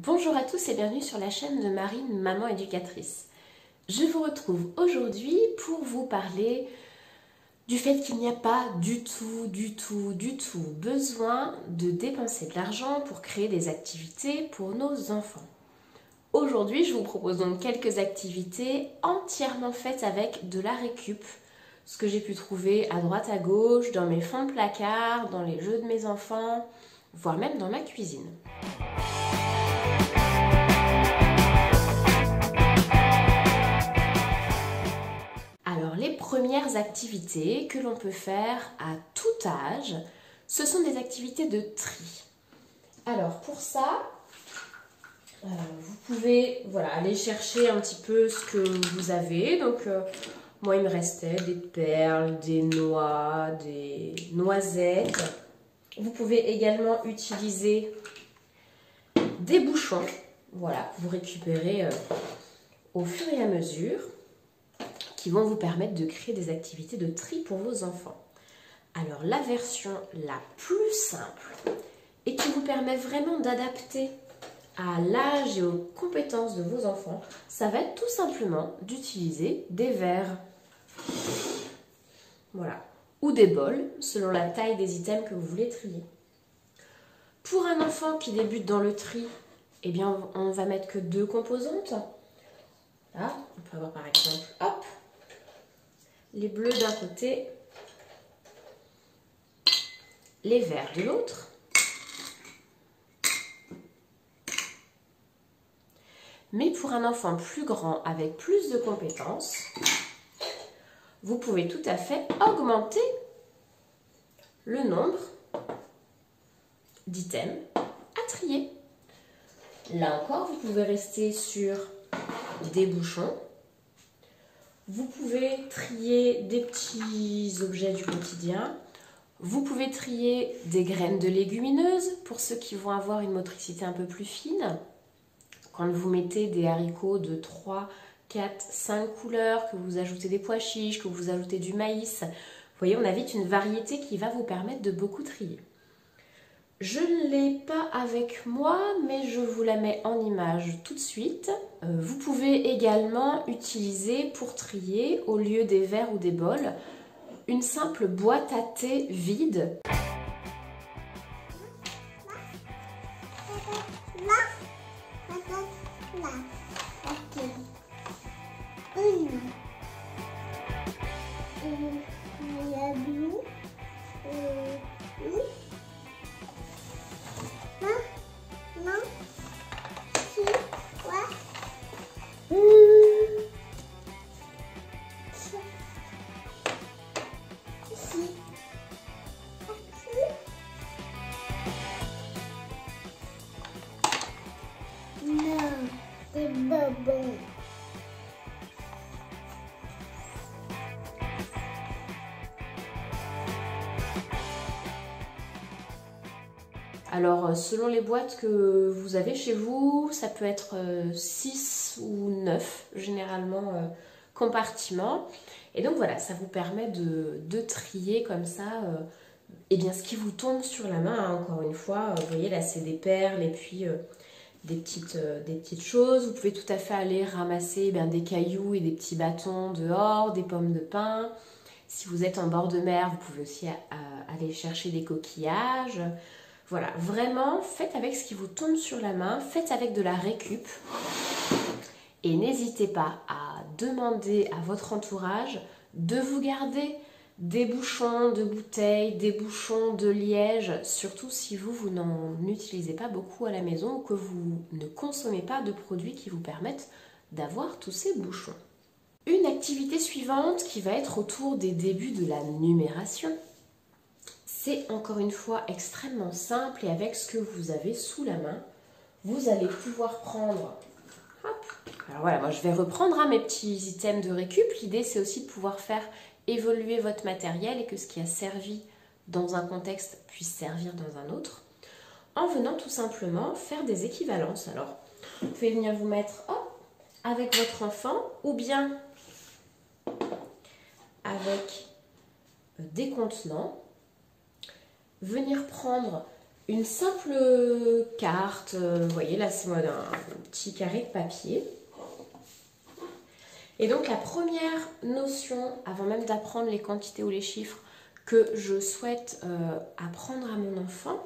Bonjour à tous et bienvenue sur la chaîne de Marine, maman éducatrice. Je vous retrouve aujourd'hui pour vous parler du fait qu'il n'y a pas du tout besoin de dépenser de l'argent pour créer des activités pour nos enfants. Aujourd'hui, je vous propose donc quelques activités entièrement faites avec de la récup. Ce que j'ai pu trouver à droite à gauche, dans mes fonds de placard, dans les jeux de mes enfants, voire même dans ma cuisine. Alors, les premières activités que l'on peut faire à tout âge, ce sont des activités de tri. Alors, pour ça, vous pouvez aller chercher un petit peu ce que vous avez. Donc, moi, il me restait des perles, des noix, des noisettes. Vous pouvez également utiliser des bouchons. Voilà, vous récupérez au fur et à mesure, qui vont vous permettre de créer des activités de tri pour vos enfants. Alors, la version la plus simple et qui vous permet vraiment d'adapter à l'âge et aux compétences de vos enfants, ça va être tout simplement d'utiliser des verres. Voilà. Ou des bols, selon la taille des items que vous voulez trier. Pour un enfant qui débute dans le tri, eh bien, on va mettre que 2 composantes. Là, on peut avoir par exemple, hop, les bleus d'un côté, les verts de l'autre. Mais pour un enfant plus grand, avec plus de compétences, vous pouvez tout à fait augmenter le nombre d'items à trier. Là encore, vous pouvez rester sur des bouchons. Vous pouvez trier des petits objets du quotidien. Vous pouvez trier des graines de légumineuses pour ceux qui vont avoir une motricité un peu plus fine. Quand vous mettez des haricots de 3, 4, 5 couleurs, que vous ajoutez des pois chiches, que vous ajoutez du maïs, vous voyez, on a vite une variété qui va vous permettre de beaucoup trier. Je ne l'ai pas avec moi, mais je vous la mets en image tout de suite. Vous pouvez également utiliser pour trier, au lieu des verres ou des bols, une simple boîte à thé vide. Alors, selon les boîtes que vous avez chez vous, ça peut être 6 ou 9, généralement, compartiments. Et donc voilà, ça vous permet de trier comme ça eh bien, ce qui vous tombe sur la main, hein, encore une fois. Vous voyez, là, c'est des perles et puis des petites choses. Vous pouvez tout à fait aller ramasser des cailloux et des petits bâtons dehors, des pommes de pin. Si vous êtes en bord de mer, vous pouvez aussi aller chercher des coquillages. Voilà, vraiment, faites avec ce qui vous tombe sur la main, faites avec de la récup. Et n'hésitez pas à demander à votre entourage de vous garder des bouchons de bouteilles, des bouchons de liège, surtout si vous n'en utilisez pas beaucoup à la maison ou que vous ne consommez pas de produits qui vous permettent d'avoir tous ces bouchons. Une activité suivante qui va être autour des débuts de la numération. C'est encore une fois extrêmement simple et avec ce que vous avez sous la main, vous allez pouvoir prendre... Hop. Alors voilà, moi je vais reprendre mes petits items de récup. L'idée c'est aussi de pouvoir faire évoluer votre matériel et que ce qui a servi dans un contexte puisse servir dans un autre. En venant tout simplement faire des équivalences. Alors, vous pouvez venir vous mettre avec votre enfant ou bien avec des contenants. Venir prendre une simple carte. Vous voyez, là, c'est moi un petit carré de papier. Et donc, la première notion, avant même d'apprendre les quantités ou les chiffres, que je souhaite apprendre à mon enfant,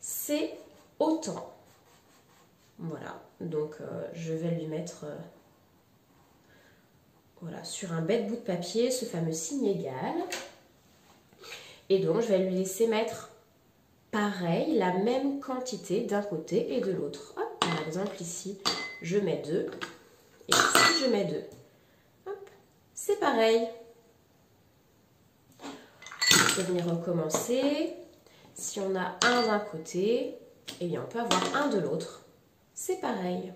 c'est autant. Voilà, donc je vais lui mettre voilà, sur un bête bout de papier ce fameux signe égal. Et donc, je vais lui laisser mettre pareil, la même quantité d'un côté et de l'autre. Par exemple, ici, je mets 2 et ici, je mets 2. C'est pareil. Je vais venir recommencer. Si on a un d'un côté, eh bien, on peut avoir un de l'autre. C'est pareil.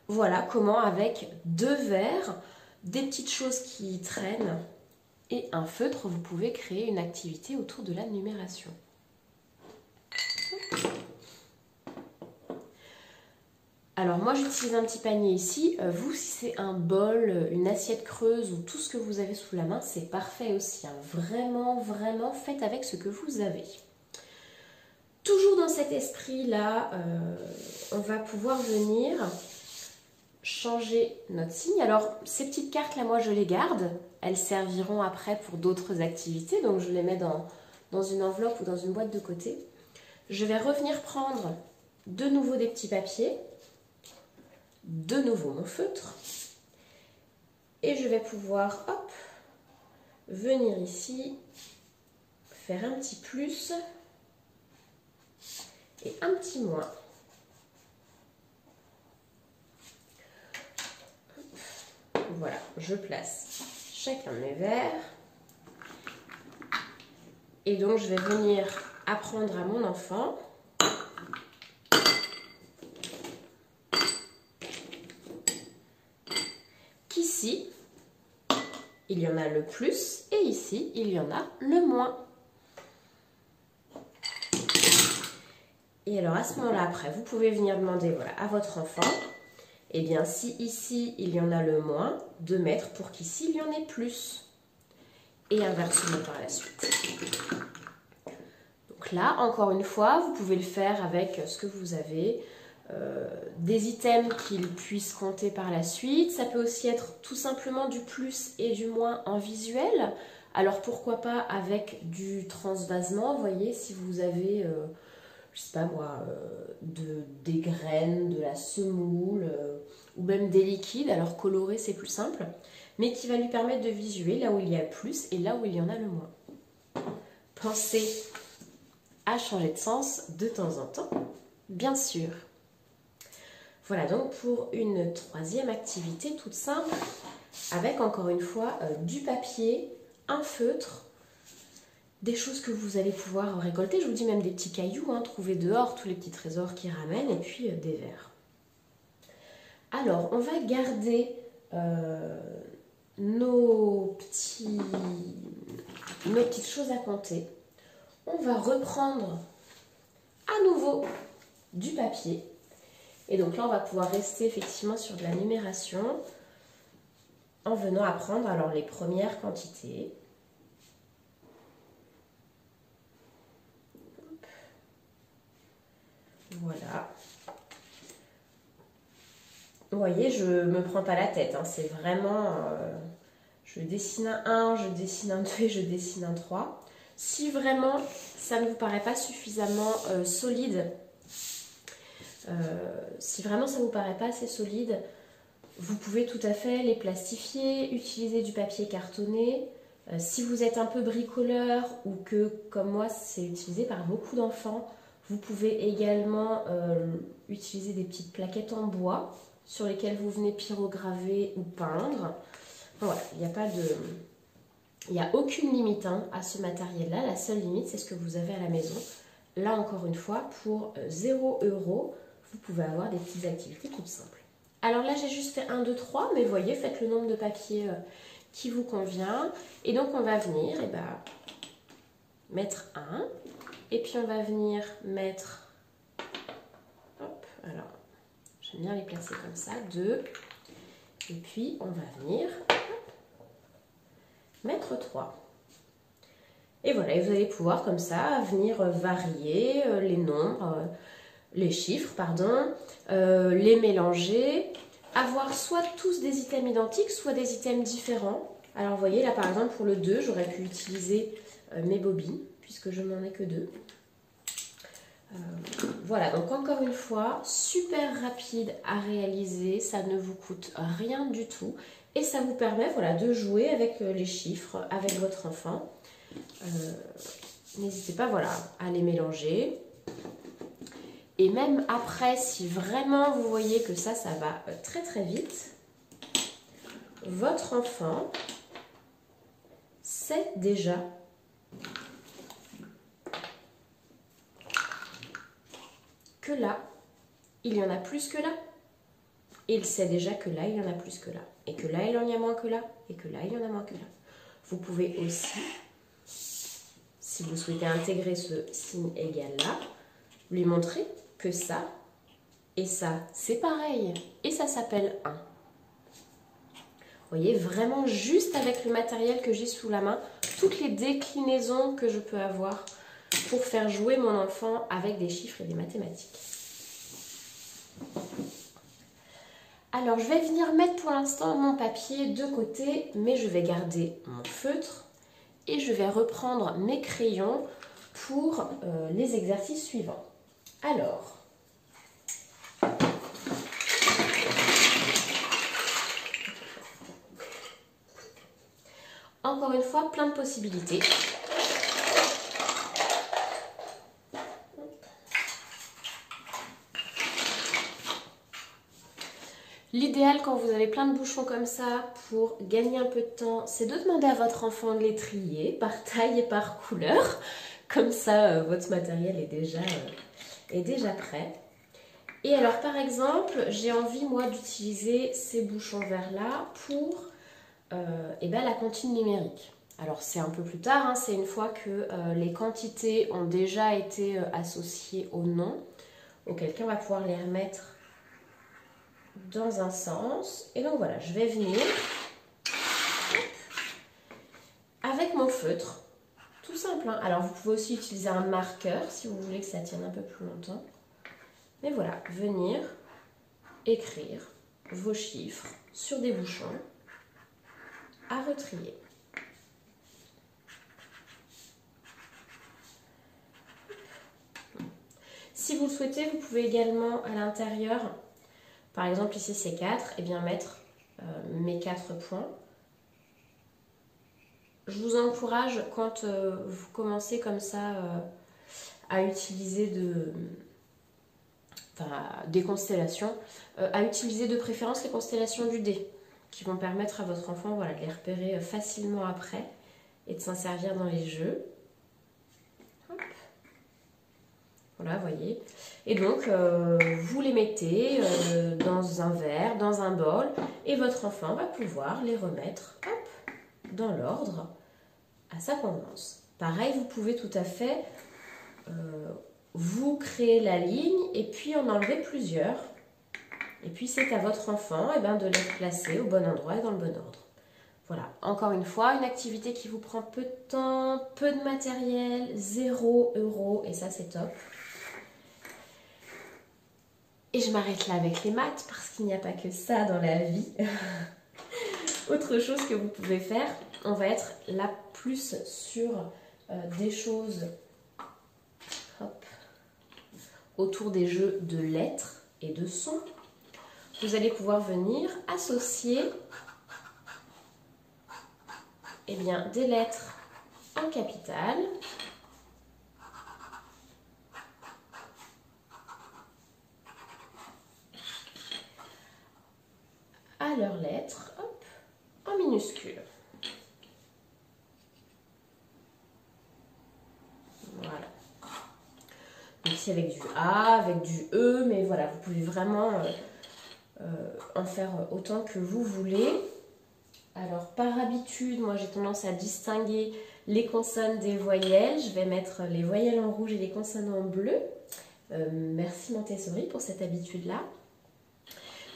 Voilà comment, avec 2 verres, des petites choses qui traînent et un feutre, vous pouvez créer une activité autour de la numération. Alors moi j'utilise un petit panier ici, vous si c'est un bol, une assiette creuse ou tout ce que vous avez sous la main, c'est parfait aussi. Hein. Vraiment, vraiment faites avec ce que vous avez. Toujours dans cet esprit-là, on va pouvoir venir changer notre signe. Alors ces petites cartes là, moi je les garde, elles serviront après pour d'autres activités, donc je les mets dans une enveloppe ou dans une boîte de côté. Je vais revenir prendre de nouveau des petits papiers. De nouveau mon feutre et je vais pouvoir hop, venir ici faire un petit plus et un petit moins. Voilà, je place chacun de mes verres et donc je vais venir apprendre à mon enfant qu'ici, il y en a le plus et ici, il y en a le moins. Et alors à ce moment-là, après, vous pouvez venir demander voilà, à votre enfant, eh bien si ici, il y en a le moins, de mettre pour qu'ici, il y en ait plus. Et inversement par la suite. Donc là, encore une fois, vous pouvez le faire avec ce que vous avez. Des items qu'ils puissent compter par la suite. Ça peut aussi être tout simplement du plus et du moins en visuel. Alors pourquoi pas avec du transvasement, vous voyez, si vous avez, je sais pas moi, des graines, de la semoule, ou même des liquides, alors coloré c'est plus simple, mais qui va lui permettre de visuer là où il y a le plus et là où il y en a le moins. Pensez à changer de sens de temps en temps, bien sûr. Voilà donc pour une troisième activité toute simple avec encore une fois du papier, un feutre, des choses que vous allez pouvoir récolter. Je vous dis même des petits cailloux, hein, trouver dehors tous les petits trésors qui ramènent et puis des verres. Alors on va garder nos petites choses à compter. On va reprendre à nouveau du papier. Et donc là, on va pouvoir rester effectivement sur de la numération en venant apprendre alors les premières quantités. Voilà. Vous voyez, je ne me prends pas la tête. Hein. C'est vraiment... je dessine un 1, je dessine un 2 et je dessine un 3. Si vraiment ça ne vous paraît pas suffisamment solide, si vraiment ça ne vous paraît pas assez solide, vous pouvez tout à fait les plastifier, utiliser du papier cartonné. Si vous êtes un peu bricoleur ou que, comme moi, c'est utilisé par beaucoup d'enfants, vous pouvez également utiliser des petites plaquettes en bois sur lesquelles vous venez pyrograver ou peindre. Voilà, il n'y a pas de... Il n'y a aucune limite hein, à ce matériel-là. La seule limite, c'est ce que vous avez à la maison. Là, encore une fois, pour 0 €, vous pouvez avoir des petites activités toutes simples. Alors là, j'ai juste fait 1, 2, 3, mais voyez, faites le nombre de papiers qui vous convient. Et donc, on va venir mettre 1. Et puis, on va venir mettre... Hop, alors, j'aime bien les placer comme ça. 2. Et puis, on va venir mettre 3. Et voilà, et vous allez pouvoir comme ça venir varier les nombres, les chiffres, pardon, les mélanger, avoir soit tous des items identiques, soit des items différents. Alors vous voyez là par exemple pour le 2, j'aurais pu utiliser mes bobines, puisque je n'en ai que 2. Voilà, donc encore une fois, super rapide à réaliser, ça ne vous coûte rien du tout. Et ça vous permet voilà, de jouer avec les chiffres, avec votre enfant. N'hésitez pas voilà, à les mélanger. Et même après, si vraiment vous voyez que ça va très très vite, votre enfant sait déjà que là, il y en a plus que là. Et il sait déjà que là, il y en a plus que là. Et que là, il y en a moins que là. Et que là, il y en a moins que là. Vous pouvez aussi, si vous souhaitez intégrer ce signe égal là, lui montrer que ça et ça, c'est pareil. Et ça s'appelle 1. Vous voyez, vraiment juste avec le matériel que j'ai sous la main, toutes les déclinaisons que je peux avoir pour faire jouer mon enfant avec des chiffres et des mathématiques. Alors, je vais venir mettre pour l'instant mon papier de côté, mais je vais garder mon feutre et je vais reprendre mes crayons pour les exercices suivants. Alors, encore une fois, plein de possibilités. L'idéal quand vous avez plein de bouchons comme ça, pour gagner un peu de temps, c'est de demander à votre enfant de les trier par taille et par couleur. Comme ça, votre matériel est déjà prêt. Et alors par exemple, j'ai envie moi d'utiliser ces bouchons verts là pour la comptine numérique. Alors c'est un peu plus tard, hein, c'est une fois que les quantités ont déjà été associées au nom, auquel cas on va pouvoir les remettre dans un sens. Et donc voilà, je vais venir avec mon feutre, tout simple, hein. Alors vous pouvez aussi utiliser un marqueur si vous voulez que ça tienne un peu plus longtemps. Mais voilà, venir écrire vos chiffres sur des bouchons à retrier. Si vous le souhaitez, vous pouvez également à l'intérieur, par exemple ici c'est 4, et bien mettre mes 4 points. Je vous encourage quand vous commencez comme ça à utiliser des constellations, à utiliser de préférence les constellations du dé, qui vont permettre à votre enfant voilà, de les repérer facilement après et de s'en servir dans les jeux. Hop. Voilà, voyez. Et donc, vous les mettez dans un verre, dans un bol, et votre enfant va pouvoir les remettre hop, dans l'ordre à sa convenance. Pareil, vous pouvez tout à fait vous créer la ligne et puis en enlever plusieurs. Et puis c'est à votre enfant de les placer au bon endroit et dans le bon ordre. Voilà, encore une fois, une activité qui vous prend peu de temps, peu de matériel, 0 €, et ça c'est top. Et je m'arrête là avec les maths parce qu'il n'y a pas que ça dans la vie. Autre chose que vous pouvez faire, on va être là plus sur des choses hop, autour des jeux de lettres et de sons. Vous allez pouvoir venir associer des lettres en capitale à leurs lettres hop, en minuscules. Voilà. Ici avec du A, avec du E, mais voilà, vous pouvez vraiment en faire autant que vous voulez. Alors par habitude, moi j'ai tendance à distinguer les consonnes des voyelles. Je vais mettre les voyelles en rouge et les consonnes en bleu. Merci Montessori pour cette habitude-là.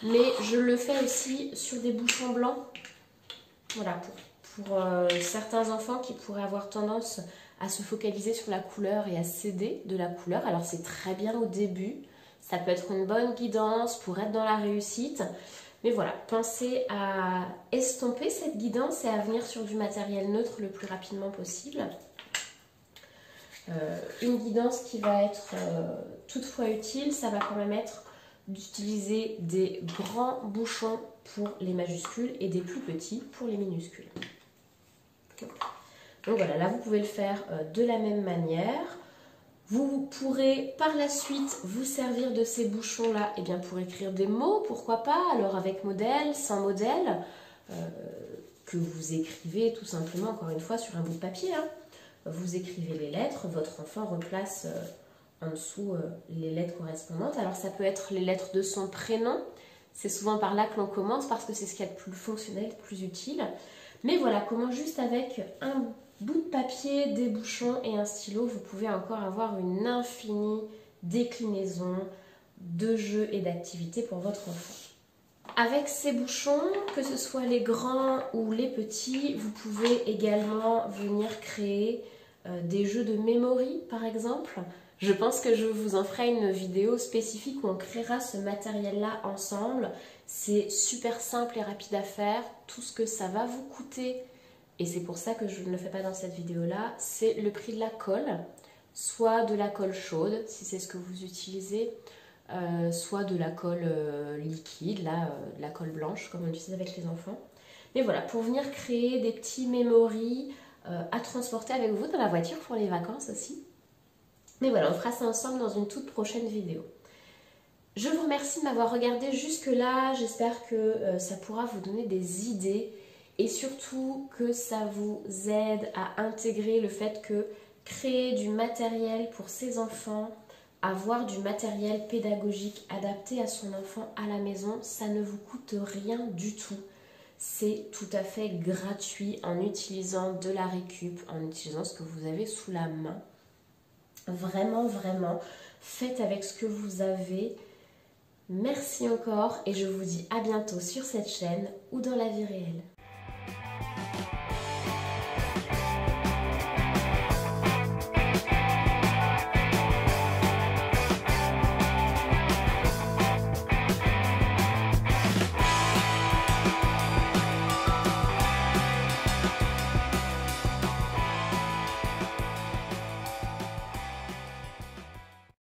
Mais je le fais aussi sur des bouchons blancs. Voilà, pour certains enfants qui pourraient avoir tendance à se focaliser sur la couleur et à s'aider de la couleur. Alors c'est très bien au début, ça peut être une bonne guidance pour être dans la réussite. Mais voilà, pensez à estomper cette guidance et à venir sur du matériel neutre le plus rapidement possible. Une guidance qui va être toutefois utile, ça va quand même être d'utiliser des grands bouchons pour les majuscules et des plus petits pour les minuscules. Donc voilà, là vous pouvez le faire de la même manière. Vous pourrez par la suite vous servir de ces bouchons-là pour écrire des mots, pourquoi pas, alors avec modèle, sans modèle, que vous écrivez tout simplement, encore une fois, sur un bout de papier. Hein. Vous écrivez les lettres, votre enfant replace en dessous les lettres correspondantes. Alors ça peut être les lettres de son prénom, c'est souvent par là que l'on commence parce que c'est ce qu'il y a de plus fonctionnel, de plus utile. Mais voilà, comment juste avec un bout de papier, des bouchons et un stylo, vous pouvez encore avoir une infinie déclinaison de jeux et d'activités pour votre enfant. Avec ces bouchons, que ce soit les grands ou les petits, vous pouvez également venir créer des jeux de memory par exemple. Je pense que je vous en ferai une vidéo spécifique où on créera ce matériel-là ensemble. C'est super simple et rapide à faire. Tout ce que ça va vous coûter, et c'est pour ça que je ne le fais pas dans cette vidéo-là, c'est le prix de la colle. Soit de la colle chaude, si c'est ce que vous utilisez, soit de la colle liquide, là, de la colle blanche, comme on utilise avec les enfants. Mais voilà, pour venir créer des petits memories à transporter avec vous dans la voiture pour les vacances aussi. Mais voilà, on fera ça ensemble dans une toute prochaine vidéo. Je vous remercie de m'avoir regardé jusque-là. J'espère que ça pourra vous donner des idées et surtout que ça vous aide à intégrer le fait que créer du matériel pour ses enfants, avoir du matériel pédagogique adapté à son enfant à la maison, ça ne vous coûte rien du tout. C'est tout à fait gratuit en utilisant de la récup, en utilisant ce que vous avez sous la main. Vraiment, vraiment, faites avec ce que vous avez. Merci encore et je vous dis à bientôt sur cette chaîne ou dans la vie réelle.